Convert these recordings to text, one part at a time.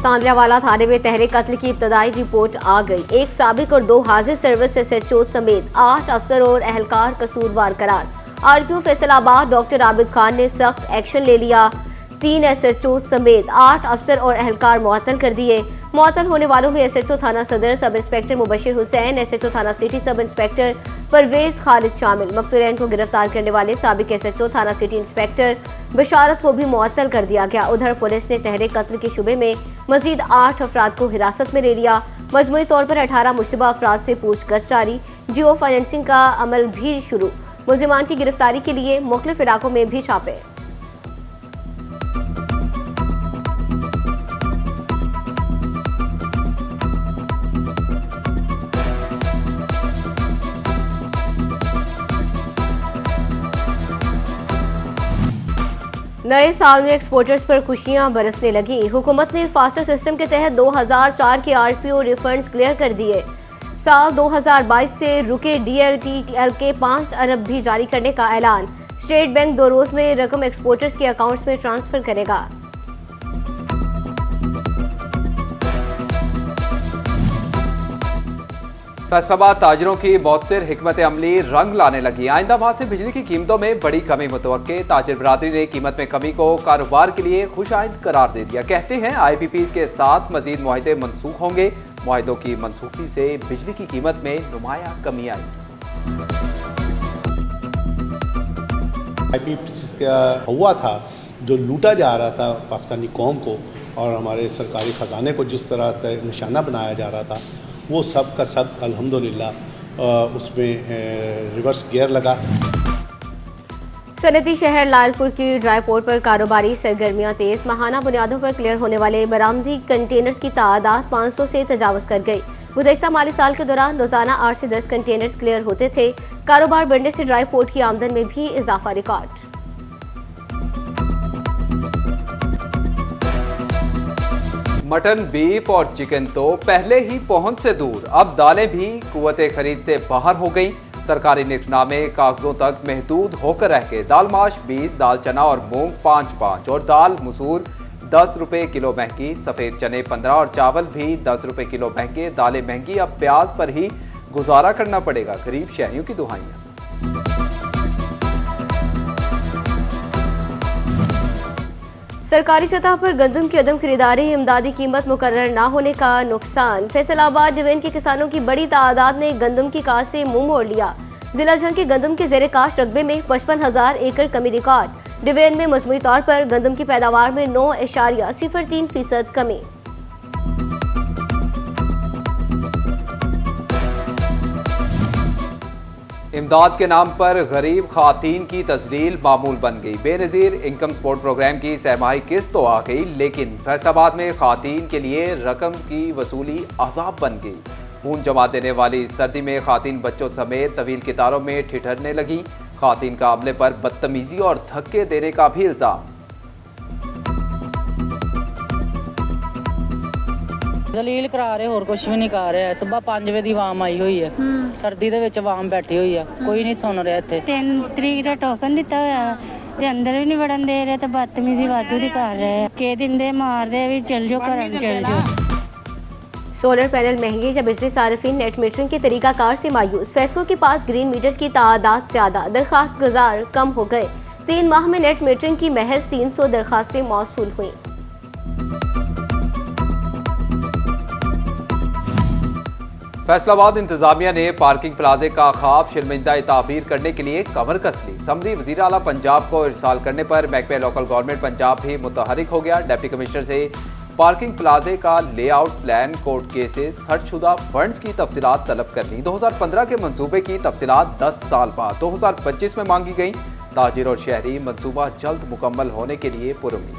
सांदलियावाला थाने में तहरीक कत्ल की इब्तदाई रिपोर्ट आ गई। एक साबिक और 2 हाजिर सर्विस SHO समेत 8 अफसर और अहलकार कसूरवार करार। RPO फैसलाबाद डॉक्टर आबिद खान ने सख्त एक्शन ले लिया। 3 SHO समेत 8 अफसर और अहलकार मुअत्तल कर दिए। मुअत्तल होने वालों में SHO थाना सदर sub inspector Mubashir Hussain, SHO थाना city sub inspector Parvez Khalid शामिल। मकतूलैन को गिरफ्तार करने वाले साबिक SHO थाना सिटी इंस्पेक्टर बशारत को भी मुअत्तल कर दिया गया। उधर पुलिस ने तहरीक कत्ल के शुबे में मजीद 8 अफराद को हिरासत में ले लिया। मजमूई तौर पर 18 मुश्तबा अफराद से पूछगछ जारी। जियो फाइनेंसिंग का अमल भी शुरू। मुलजिमान की गिरफ्तारी के लिए मुख्तलिफ इलाकों में भी छापे। नए साल में एक्सपोर्टर्स पर खुशियां बरसने लगी। हुकूमत ने फास्टर सिस्टम के तहत 2004 के RPO रिफंड्स क्लियर कर दिए। साल 2022 से रुके DLTL के 5 अरब भी जारी करने का ऐलान। स्टेट बैंक 2 रोज में रकम एक्सपोर्टर्स के अकाउंट्स में ट्रांसफर करेगा। फैसलाबाद ताजिरों की मौसर हिकमत अमली रंग लाने लगी। आइंदा माह से बिजली की कीमतों में बड़ी कमी मुतवक्के। ताजिर बरादरी ने कीमत में कमी को कारोबार के लिए खुशाइंद करार दे दिया। कहते हैं IPPs के साथ मजीद मुआहदे मनसूख होंगे। मुआहदों की मनसूखी से बिजली की कीमत में नुमाया कमी आएगी। IPPs का हुआ था जो लूटा जा रहा था पाकिस्तानी कौम को और हमारे सरकारी खजाने को जिस तरह से निशाना बनाया जा रहा था, वो सब का सब अल्हम्दुलिल्लाह उसमें रिवर्स गियर लगा। सनती शहर लालपुर की ड्राई पोर्ट पर कारोबारी सरगर्मियां तेज। माहाना बुनियादों पर क्लियर होने वाले बरामदी कंटेनर्स की तादाद 500 से तजावज कर गई। गुज़श्ता माली साल के दौरान रोजाना 8 से 10 कंटेनर्स क्लियर होते थे। कारोबार बढ़ने से ड्राई पोर्ट की आमदन में भी इजाफा रिकॉर्ड। मटन, बीफ और चिकन तो पहले ही पहुंच से दूर। अब दालें भी कुव्वते खरीद से बाहर हो गई। सरकारी निकनामे कागजों तक महदूद होकर रह गए। दाल माश 20, दाल चना और मूंग 5-5 और दाल मसूर 10 रुपए किलो महंगी। सफेद चने 15 और चावल भी 10 रुपए किलो महंगे। दालें महंगी, अब प्याज पर ही गुजारा करना पड़ेगा। गरीब शहरियों की दुहाइयां। सरकारी सतह पर गंदम की अदम खरीदारी, इमदादी कीमत मुकर्रर न होने का नुकसान। फैसलाबाद डिवीजन के किसानों की बड़ी तादाद ने गंदम की काश्त से मुंह मोड़ लिया। जिला जंग के गंदम के जेर काश्त रकबे में 55,000 एकड़ कमी रिकॉर्ड। डिवीजन में मजमूई तौर पर गंदम की पैदावार में 9.03% कमी। इमदाद के नाम पर गरीब खातीन की तजलील मामूल बन गई। बेनजीर इनकम सपोर्ट प्रोग्राम की सहमाही किस्त तो आ गई, लेकिन फैसलाबाद में खातीन के लिए रकम की वसूली अजाब बन गई। खून जमा देने वाली सर्दी में खातीन बच्चों समेत तवील कतारों में ठिठुरने लगी। खातीन का अमले पर बदतमीजी और धक्के देने का भी इल्जाम। दलील करा रहे, होर कुछ भी नहीं कर रहे। सुबह 5 ਵਜੇ ਦੀ ਆਵਾਮ ਆਈ ਹੋਈ ਹੈ। ਸਰਦੀ ਦੇ ਵਿੱਚ ਆਵਾਮ ਬੈਠੀ ਹੋਈ ਹੈ, ਕੋਈ ਨਹੀਂ ਸੁਣ ਰਿਹਾ ਇੱਥੇ। 3 ਤਰੀਕ ਦਾ ਟੋਕਨ ਦਿੱਤਾ ਹੋਇਆ ਤੇ ਅੰਦਰ ਵੀ ਨਹੀਂ ਵੜਨ ਦੇ ਰਹੇ ਤੇ ਬਦਤਮੀਜ਼ੀ ਵਾਧੂ ਦੀ ਕਰ ਰਹੇ ਆ। ਕੇ ਦਿੰਦੇ ਮਾਰਦੇ ਵੀ ਚਲ ਜਾਓ ਘਰਾਂ ਨੂੰ ਚਲ जाओ। सोलर पैनल महंगे या बिजली सार्फिन नेट मीटरिंग के तरीकाकार से मायूस। फैसलों के पास ग्रीन मीटर्स की तादाद ज्यादा, दरखास्त गुजार कम हो गए। 3 माह में नेट मीटरिंग की महज 300 दरखास्तें मौसूल हुई। फैसलाबाद इंतजामिया ने पार्किंग प्लाजे का ख्वाब शर्मिंदा ताबीर करने के लिए कमर कस ली। समरी वजीर आला पंजाब को इरसाल करने पर महकमे लोकल गवर्नमेंट पंजाब भी मुतहरिक हो गया। डिप्टी कमिश्नर से पार्किंग प्लाजे का लेआउट प्लान, कोर्ट केसेस, खर्चशुदा फंड्स की तफसीलात तलब करनी। 2015 के मंसूबे की तफसीलात 10 साल बाद 2025 में मांगी गई। ताजिर और शहरी मंसूबा जल्द मुकम्मल होने के लिए पुरुम्मीद।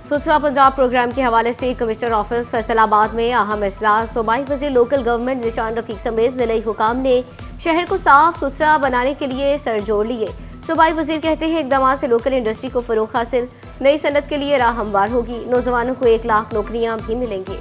सुथरा पंजाब प्रोग्राम के हवाले से कमिश्नर ऑफिस फैसलाबाद में अहम इजलास। सूबाई वज़ीर लोकल गवर्नमेंट निशान रफीक समेत जिले हुकाम ने शहर को साफ सुथरा बनाने के लिए सरजोर लिए। सूबाई वज़ीर कहते हैं इकदाम से लोकल इंडस्ट्री को फरोग हासिल, नई सनत के लिए राह हमवार होगी। नौजवानों को 1 लाख नौकरियां भी मिलेंगी।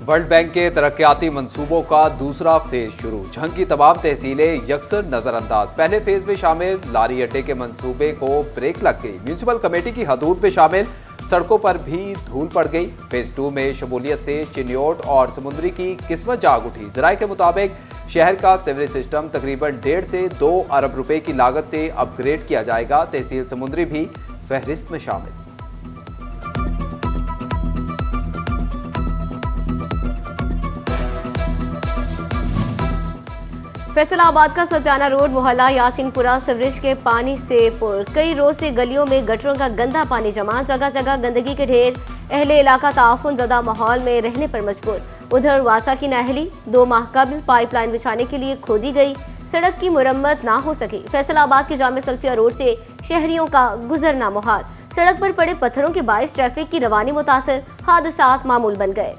वर्ल्ड बैंक के तरक्याती मंसूबों का दूसरा फेज शुरू। झंग की तमाम तहसीलें यकसर नजरअंदाज। पहले फेज में शामिल लारी अड्डे के मंसूबे को ब्रेक लग गई। म्यूनिसिपल कमेटी की हदूद में शामिल सड़कों पर भी धूल पड़ गई। फेज 2 में शमूलियत से चिन्योट और समुद्री की किस्मत जाग उठी। जराये के मुताबिक शहर का सीवरेज सिस्टम तकरीबन 1.5 से 2 अरब रुपए की लागत से अपग्रेड किया जाएगा। तहसील समुद्री भी फहरिस्त में शामिल। फैसलाबाद का सत्याना रोड मोहल्ला यासीनपुरा सीवरेज के पानी से पुर। कई रोज से गलियों में गटरों का गंदा पानी जमा, जगह जगह गंदगी के ढेर। अहले इलाका ताउन ज़दा माहौल में रहने पर मजबूर। उधर वासा की नाहली 2 माह कबल पाइपलाइन बिछाने के लिए खोदी गई, सड़क की मुरम्मत ना हो सकी। फैसलाबाद के जामे सल्फिया रोड से शहरियों का गुजरना मुहाल। सड़क पर पड़े पत्थरों के बायस ट्रैफिक की रवानी मुतासर, हादसात मामूल बन गए।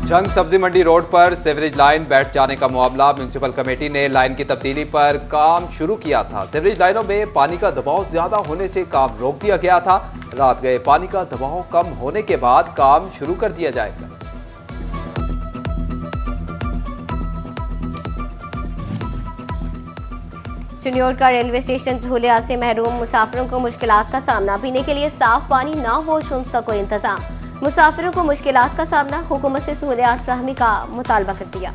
झंग सब्जी मंडी रोड पर सीवरेज लाइन बैठ जाने का मामला। म्यूनिसिपल कमेटी ने लाइन की तब्दीली पर काम शुरू किया था। सीवरेज लाइनों में पानी का दबाव ज्यादा होने से काम रोक दिया गया था। रात गए पानी का दबाव कम होने के बाद काम शुरू कर दिया जाएगा। चिन्योट का रेलवे स्टेशन सहूलियात से महरूम मुसाफिरों को मुश्किलात का सामना। पीने के लिए साफ पानी ना, वॉशरूम्स का कोई इंतजाम। मुसाफिरों को मुश्किलात का सामना, हुकूमत से सहूलियात फराहमी का मुतालबा कर दिया।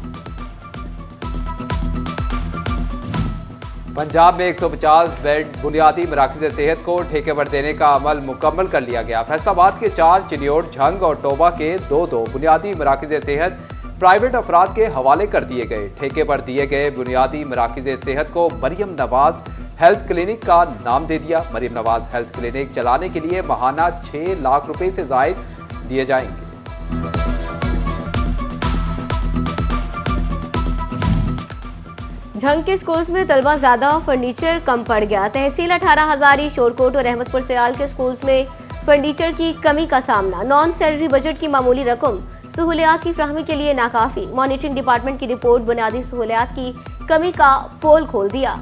पंजाब में 150 बेड बुनियादी मराकज़ सेहत को ठेके पर देने का अमल मुकम्मल कर लिया गया। फैसलाबाद के 4, चिन्योट, झंग और टोबा के 2 बुनियादी मराकज़ सेहत प्राइवेट अफराद के हवाले कर दिए गए। ठेके पर दिए गए बुनियादी मराकज़ सेहत को मरियम नवाज हेल्थ क्लिनिक का नाम दे दिया। मरियम नवाज हेल्थ क्लिनिक चलाने के लिए माहाना 6 लाख रुपए से जायद दिए जाएंगे। झंग के स्कूल्स में तलबा ज्यादा, फर्नीचर कम पड़ गया। तहसील 18 हजारी, शोरकोट और अहमदपुर सियाल के स्कूल्स में फर्नीचर की कमी का सामना। नॉन सैलरी बजट की मामूली रकम सहूलियात की फ्राहमी के लिए नाकाफी। मॉनिटरिंग डिपार्टमेंट की रिपोर्ट बुनियादी सहूलियात की कमी का पोल खोल दिया।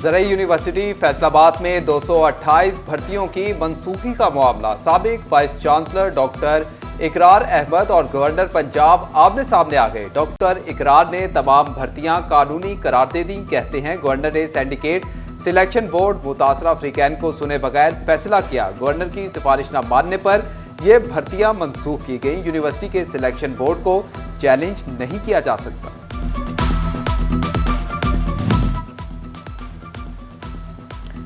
ज़रई यूनिवर्सिटी फैसलाबाद में 228 भर्तियों की मनसूखी का मामला। साबिक वाइस चांसलर डॉक्टर इकरार अहमद और गवर्नर पंजाब आमने सामने आ गए। डॉक्टर इकरार ने तमाम भर्तियां कानूनी करार दे दी। कहते हैं गवर्नर ने सिंडिकेट सिलेक्शन बोर्ड मुतासरा अफ्रीकैन को सुने बगैर फैसला किया। गवर्नर की सिफारिश न मानने पर यह भर्तियां मनसूख की गई। यूनिवर्सिटी के सिलेक्शन बोर्ड को चैलेंज नहीं किया जा सकता।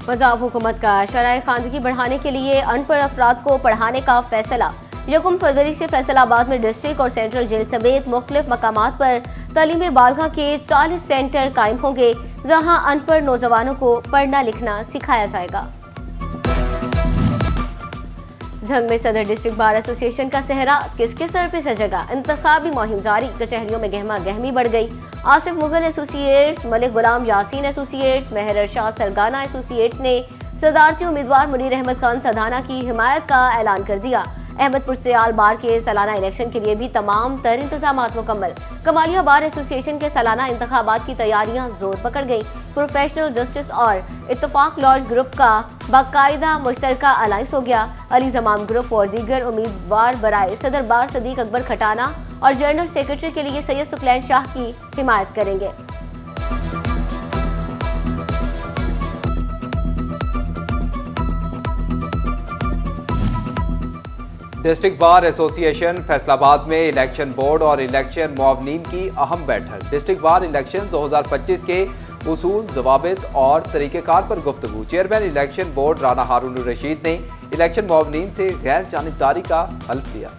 पंजाब हुकूमत का शराय खानदगी बढ़ाने के लिए अनपढ़ अफराद को पढ़ाने का फैसला। 1 फरवरी से फैसलाबाद में डिस्ट्रिक्ट और सेंट्रल जेल समेत मुख्तलिफ मकामात पर तालीम बालगा के 40 सेंटर कायम होंगे, जहां अनपढ़ नौजवानों को पढ़ना लिखना सिखाया जाएगा। झंग में सदर डिस्ट्रिक्ट बार एसोसिएशन का सेहरा किसके सर पे सजेगा? इंतखाबी मुहिम जारी, कचहरियों में गहमा गहमी बढ़ गई। आसिफ मुगल एसोसिएट्स, मलिक गुलाम यासीन एसोसिएट्स, मेहर अरशाद सरगाना एसोसिएट्स ने सदारती उम्मीदवार मुनीर अहमद खान सधाना की हिमायत का ऐलान कर दिया। अहमदपुर सियाल बार के सालाना इलेक्शन के लिए भी तमाम तर इंतजामात मुकम्मल। कमालिया बार एसोसिएशन के सालाना इंतखाबात की तैयारियां जोर पकड़ गई। प्रोफेशनल जस्टिस और इत्तफाक लॉज ग्रुप का बाकायदा मुश्तरका अलायंस हो गया। अली जमाम ग्रुप और दीगर उम्मीदवार बराए सदर बार सदीक अकबर खटाना और जनरल सेक्रेटरी के लिए सैयद सुकलैन शाह की हिमायत करेंगे। डिस्ट्रिक्ट बार एसोसिएशन फैसलाबाद में इलेक्शन बोर्ड और इलेक्शन मुआवनीन की अहम बैठक। डिस्ट्रिक्ट बार इलेक्शन 2025 के उसूल, जवाबित और तरीक़ेकार पर गुफ्तगू। चेयरमैन इलेक्शन बोर्ड राना हारून रशीद ने इलेक्शन मुआवनीन से गैर जानिबदारी का हल्फ लिया।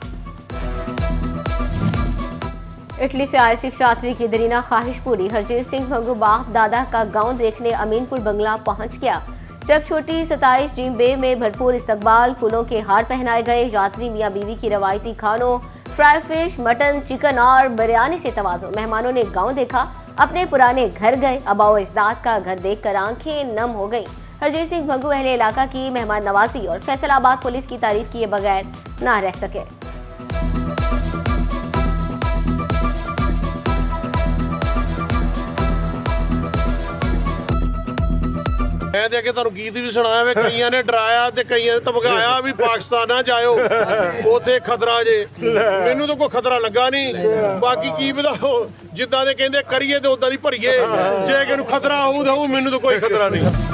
इटली से आए सिख यात्री की दरीना ख्वाहिश पूरी। हरजीत सिंह भंगू बाप दादा का गांव देखने अमीनपुर बंगला पहुंच गया। चक छोटी 27 जीम बे में भरपूर इस्तकबाल, फूलों के हार पहनाए गए। यात्री मियां बीवी की रवायती खानों फ्राई फिश, मटन, चिकन और बिरयानी से तवाज़ो। मेहमानों ने गांव देखा, अपने पुराने घर गए। आबाओ अजदाद का घर देखकर आंखें नम हो गई। हरजीत सिंह भंगू अहले इलाका की मेहमान नवाजी और फैसलाबाद पुलिस की तारीफ किए बगैर ना रह सके। मैं तो अगे तुहानू गीत भी सुनाया वे, कईयां ने डराया ते कईयां ने धमकाया भी पाकिस्तान ना जाओ उथे खतरा जे। मैनू तो कोई खतरा लगा नहीं, बाकी की पता जिद्दां दे कहंदे करिए ते उदां दी भरीए, जे किहनू खतरा होऊ तां मैनू तो कोई खतरा नहीं।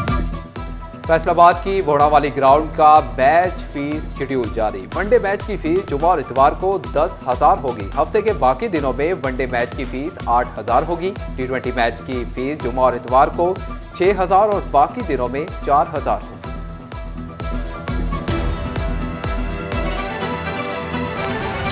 फैसलाबाद की बोड़ावाली ग्राउंड का मैच फीस शेड्यूल जारी। वनडे मैच की फीस जुमा और इतवार को 10,000 होगी। हफ्ते के बाकी दिनों में वनडे मैच की फीस 8,000 होगी। T20 मैच की फीस जुमा और इतवार को 6,000 और बाकी दिनों में 4,000 होगी।